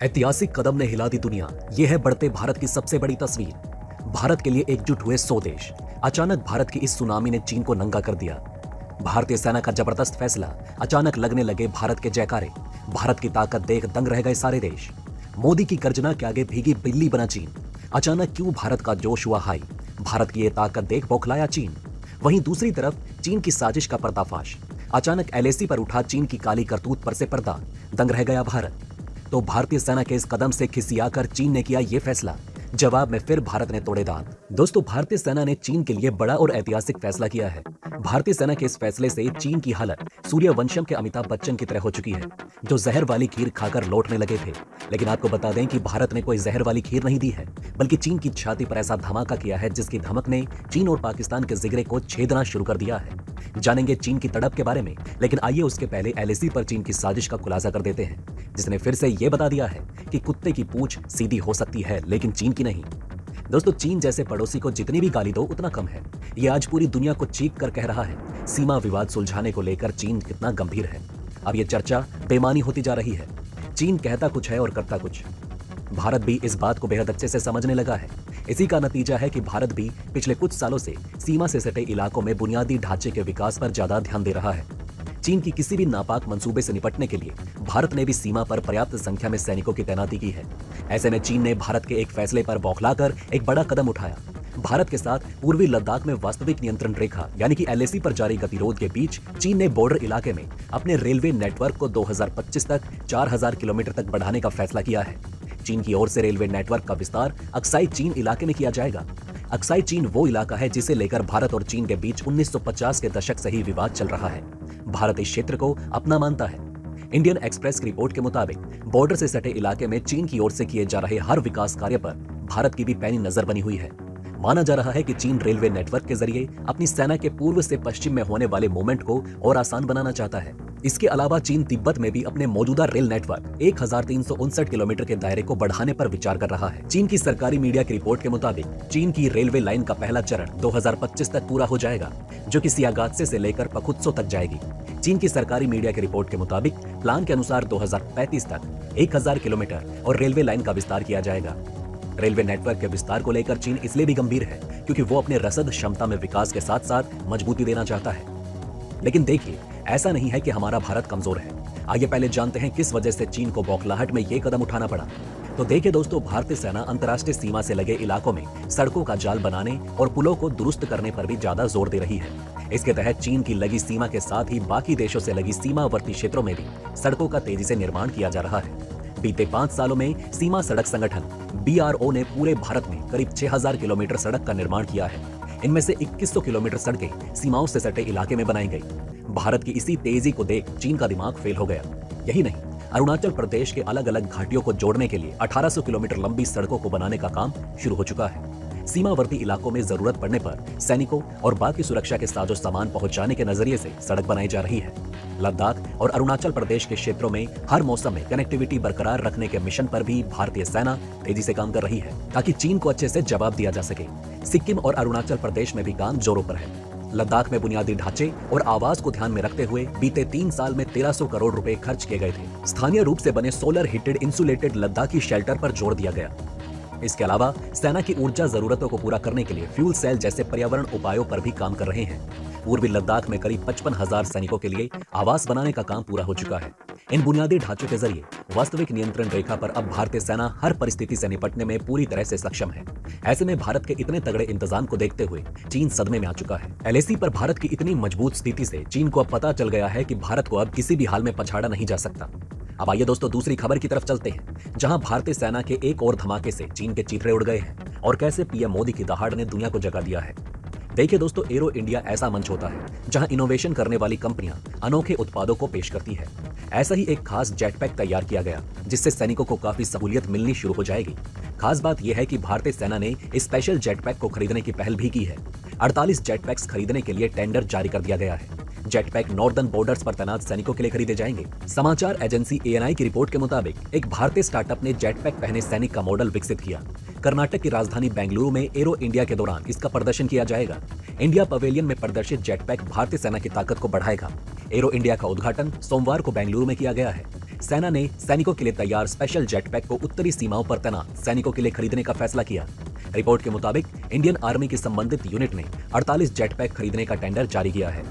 ऐतिहासिक कदम ने हिला दी दुनिया। यह है बढ़ते भारत की सबसे बड़ी तस्वीर। भारत के लिए एकजुट हुए 100 देश। अचानक भारत की इस सुनामी ने चीन को नंगा कर दिया। भारतीय सेना का जबरदस्त फैसला, अचानक लगने लगे भारत के जयकारे। भारत की ताकत देख दंग रह गए सारे देश। मोदी की गर्जना के आगे भीगी बिल्ली बना चीन। अचानक क्यों भारत का जोश हुआ हाई। भारत की यह ताकत देख बौखलाया चीन। वहीं दूसरी तरफ चीन की साजिश का पर्दाफाश। अचानक एलएसी पर उठा चीन की काली करतूत पर से पर्दा। दंग रह गया भारत। तो भारतीय सेना के इस कदम से खिसियाकर चीन ने किया ये फैसला। जवाब में फिर भारत ने तोड़े दांत। दोस्तों, भारतीय सेना ने चीन के लिए बड़ा और ऐतिहासिक फैसला किया है। भारतीय सेना के इस फैसले से चीन की हालत सूर्यवंशम के अमिताभ बच्चन की तरह हो चुकी है, जो जहर वाली खीर खाकर लौटने लगे थे। लेकिन आपको बता दें कि भारत ने कोई जहर वाली खीर नहीं दी है, बल्कि चीन की छाती पर ऐसा धमाका किया है जिसकी धमक ने चीन और पाकिस्तान के जिगरे को छेदना शुरू कर दिया है। जानेंगे चीन की तड़प के बारे में, लेकिन आइए उसके पहले एलएसी पर चीन की साजिश का खुलासा कर देते हैं, जिसने फिर से यह बता दिया है कि कुत्ते की पूंछ सीधी हो सकती है लेकिन चीन की नहीं। दोस्तों, चीन जैसे पड़ोसी को जितनी भी गाली दो उतना कम है। यह आज पूरी दुनिया को चीख कर कह रहा है सीमा विवाद सुलझाने को लेकर चीन कितना गंभीर है। अब यह चर्चा बेमानी होती जा रही है। चीन कहता कुछ है और करता कुछ। भारत भी इस बात को बेहद अच्छे से समझने लगा है। इसी का नतीजा है कि भारत भी पिछले कुछ सालों से सीमा से सटे इलाकों में बुनियादी ढांचे के विकास पर ज्यादा ध्यान दे रहा है। चीन की किसी भी नापाक मंसूबे से निपटने के लिए भारत ने भी सीमा पर पर्याप्त संख्या में सैनिकों की तैनाती की है। ऐसे में चीन ने भारत के एक फैसले पर बौखलाकर एक बड़ा कदम उठाया। भारत के साथ पूर्वी लद्दाख में वास्तविक नियंत्रण रेखा यानी कि एलएसी पर जारी गतिरोध के बीच चीन ने बॉर्डर इलाके में अपने रेलवे नेटवर्क को 2025 तक 4000 किलोमीटर तक बढ़ाने का फैसला किया है। चीन की ओर से रेलवे नेटवर्क का विस्तार अक्साई चीन इलाके में किया जाएगा। अक्साई चीन वो इलाका है जिसे लेकर भारत और चीन के बीच 1950 के दशक से ही विवाद चल रहा है। भारत इस क्षेत्र को अपना मानता है। इंडियन एक्सप्रेस की रिपोर्ट के मुताबिक बॉर्डर से सटे इलाके में चीन की ओर से किए जा रहे हर विकास कार्य पर भारत की भी पैनी नजर बनी हुई है। माना जा रहा है कि चीन रेलवे नेटवर्क के जरिए अपनी सेना के पूर्व से पश्चिम में होने वाले मूवमेंट को और आसान बनाना चाहता है। इसके अलावा चीन तिब्बत में भी अपने मौजूदा रेल नेटवर्क 1359 किलोमीटर के दायरे को बढ़ाने पर विचार कर रहा है। चीन की सरकारी मीडिया की रिपोर्ट के मुताबिक चीन की रेलवे लाइन का पहला चरण 2025 तक पूरा हो जाएगा, जो कि सियागात्से से लेकर पखुत्सो तक जाएगी। चीन की सरकारी मीडिया की रिपोर्ट के मुताबिक प्लान के अनुसार 2035 तक 1000 किलोमीटर और रेलवे लाइन का विस्तार किया जाएगा। रेलवे नेटवर्क के विस्तार को लेकर चीन इसलिए भी गंभीर है क्योंकि वो अपने रसद क्षमता में विकास के साथ साथ मजबूती देना चाहता है। लेकिन देखिए, ऐसा नहीं है कि हमारा भारत कमजोर है। आइए पहले जानते हैं किस वजह से चीन को बौखलाहट में ये कदम उठाना पड़ा। तो देखिए दोस्तों, भारतीय सेना अंतर्राष्ट्रीय सीमा से लगे इलाकों में सड़कों का जाल बनाने और पुलों को दुरुस्त करने पर भी ज्यादा जोर दे रही है। इसके तहत चीन की लगी सीमा के साथ ही बाकी देशों से लगी सीमावर्ती क्षेत्रों में भी सड़कों का तेजी से निर्माण किया जा रहा है। बीते 5 सालों में सीमा सड़क संगठन BRO ने पूरे भारत में करीब 6000 किलोमीटर सड़क का निर्माण किया है। इनमें से 2100 किलोमीटर सड़कें सीमाओं से सटे इलाके में बनाई गई। भारत की इसी तेजी को देख चीन का दिमाग फेल हो गया। यही नहीं, अरुणाचल प्रदेश के अलग अलग घाटियों को जोड़ने के लिए 1800 किलोमीटर लंबी सड़कों को बनाने का काम शुरू हो चुका है। सीमावर्ती इलाकों में जरूरत पड़ने पर सैनिकों और बाकी सुरक्षा के साजो सामान पहुंचाने के नजरिए से सड़क बनाई जा रही है। लद्दाख और अरुणाचल प्रदेश के क्षेत्रों में हर मौसम में कनेक्टिविटी बरकरार रखने के मिशन पर भी भारतीय सेना तेजी से काम कर रही है, ताकि चीन को अच्छे से जवाब दिया जा सके। सिक्किम और अरुणाचल प्रदेश में भी काम जोरों पर है। लद्दाख में बुनियादी ढांचे और आवास को ध्यान में रखते हुए बीते 3 साल में 1300 करोड़ रुपए खर्च किए गए थे। स्थानीय रूप से बने solar heated insulated Ladakhi shelter पर जोर दिया गया। इसके अलावा सेना की ऊर्जा जरूरतों को पूरा करने के लिए फ्यूल सेल जैसे पर्यावरण उपायों पर भी काम कर रहे हैं। पूर्वी लद्दाख में करीब 55,000 सैनिकों के लिए आवास बनाने का काम पूरा हो चुका है। इन बुनियादी ढांचों के जरिए वास्तविक नियंत्रण रेखा पर अब भारतीय सेना हर परिस्थिति से निपटने में पूरी तरह से सक्षम है। ऐसे में भारत के इतने तगड़े इंतजाम को देखते हुए चीन सदमे में आ चुका है। एलएसी पर भारत की इतनी मजबूत स्थिति से चीन को अब पता चल गया है कि भारत को अब किसी भी हाल में पछाड़ा नहीं जा सकता। अब आइए दोस्तों, दूसरी खबर की तरफ चलते हैं, जहां भारतीय सेना के एक और धमाके से चीन के चीथड़े उड़ गए हैं और कैसे पीएम मोदी की दहाड़ ने दुनिया को जगा दिया है। देखिए दोस्तों, एरो इंडिया ऐसा मंच होता है जहां इनोवेशन करने वाली कंपनियां अनोखे उत्पादों को पेश करती है। ऐसा ही एक खास जेटपैक तैयार किया गया जिससे सैनिकों को काफी सहूलियत मिलनी शुरू हो जाएगी। खास बात यह है कि भारतीय सेना ने इस स्पेशल जेटपैक को खरीदने की पहल भी की है। 48 जेटपैक्स खरीदने के लिए टेंडर जारी कर दिया गया है। जेटपैक नॉर्दर्न बॉर्डर्स पर तैनात सैनिकों के लिए खरीदे जाएंगे। समाचार एजेंसी ANI की रिपोर्ट के मुताबिक एक भारतीय स्टार्टअप ने जेटपैक पहने सैनिक का मॉडल विकसित किया। कर्नाटक की राजधानी बेंगलुरु में एरो इंडिया के दौरान इसका प्रदर्शन किया जाएगा। इंडिया पवेलियन में प्रदर्शित जेटपैक भारतीय सेना की ताकत को बढ़ाएगा। एरो इंडिया का उद्घाटन सोमवार को बेंगलुरु में किया गया है। सेना ने सैनिकों के लिए तैयार स्पेशल जेट पैक को उत्तरी सीमाओं पर तैनात सैनिकों के लिए खरीदने का फैसला किया। रिपोर्ट के मुताबिक इंडियन आर्मी की संबंधित यूनिट ने 48 जेट पैक खरीदने का टेंडर जारी किया है।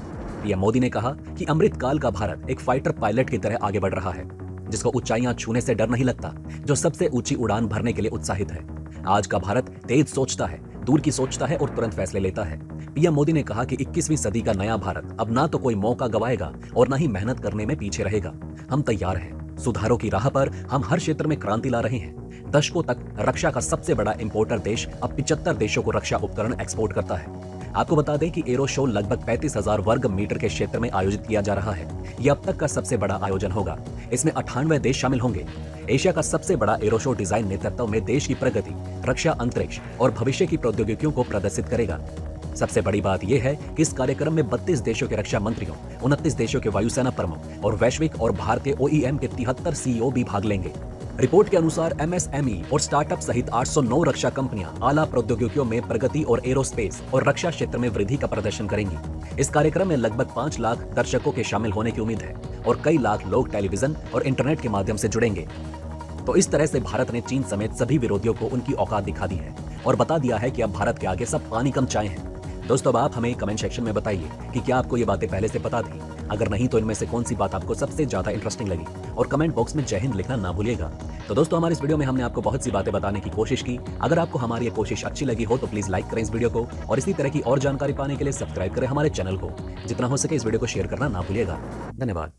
पीएम मोदी ने कहा कि अमृत काल का भारत एक फाइटर पायलट की तरह आगे बढ़ रहा है, जिसको ऊंचाइयां छूने से डर नहीं लगता, जो सबसे ऊंची उड़ान भरने के लिए उत्साहित है। आज का भारत तेज सोचता है, दूर की सोचता है और तुरंत फैसले लेता है। पीएम मोदी ने कहा कि 21वीं सदी का नया भारत अब ना तो कोई मौका गवाएगा और ना ही मेहनत करने में पीछे रहेगा। हम तैयार हैं। सुधारों की राह पर हम हर क्षेत्र में क्रांति ला रहे हैं। दशकों तक रक्षा का सबसे बड़ा इंपोर्टर देश अब 75 देशों को रक्षा उपकरण एक्सपोर्ट करता है। आपको बता दें कि एरो शो लगभग 35,000 वर्ग मीटर के क्षेत्र में आयोजित किया जा रहा है। यह अब तक का सबसे बड़ा आयोजन होगा। इसमें 98 देश शामिल होंगे। एशिया का सबसे बड़ा एरो शो डिजाइन नेतृत्व में देश की प्रगति, रक्षा, अंतरिक्ष और भविष्य की प्रौद्योगिकियों को प्रदर्शित करेगा। सबसे बड़ी बात यह है कि इस कार्यक्रम में 32 देशों के रक्षा मंत्रियों, 29 देशों के वायुसेना प्रमुख और वैश्विक और भारतीय OEM के 73 CEO भी भाग लेंगे। रिपोर्ट के अनुसार MSME और स्टार्टअप सहित 809 रक्षा कंपनियां आला प्रौद्योगिकियों में प्रगति और एरोस्पेस और रक्षा क्षेत्र में वृद्धि का प्रदर्शन करेंगी। इस कार्यक्रम में लगभग 5 लाख दर्शकों के शामिल होने की उम्मीद है और कई लाख लोग टेलीविजन और इंटरनेट के माध्यम से जुड़ेंगे। तो इस तरह से भारत ने चीन समेत सभी विरोधियों को उनकी औकात दिखा दी है और बता दिया है कि अब भारत के आगे सब पानी कम चाय हैं। दोस्तों, अब आप हमें कमेंट सेक्शन में बताइए कि क्या आपको ये बातें पहले से पता थी। अगर नहीं तो इनमें से कौन सी बात आपको सबसे ज्यादा इंटरेस्टिंग लगी, और कमेंट बॉक्स में जय हिंद लिखना ना भूलिएगा। तो दोस्तों, हमारे इस वीडियो में हमने आपको बहुत सी बातें बताने की कोशिश की। अगर आपको हमारी ये कोशिश अच्छी लगी हो तो प्लीज लाइक करें इस वीडियो को और इसी तरह की और जानकारी पाने के लिए सब्सक्राइब करें हमारे चैनल को। जितना हो सके इस वीडियो को शेयर करना ना भूलिएगा। धन्यवाद।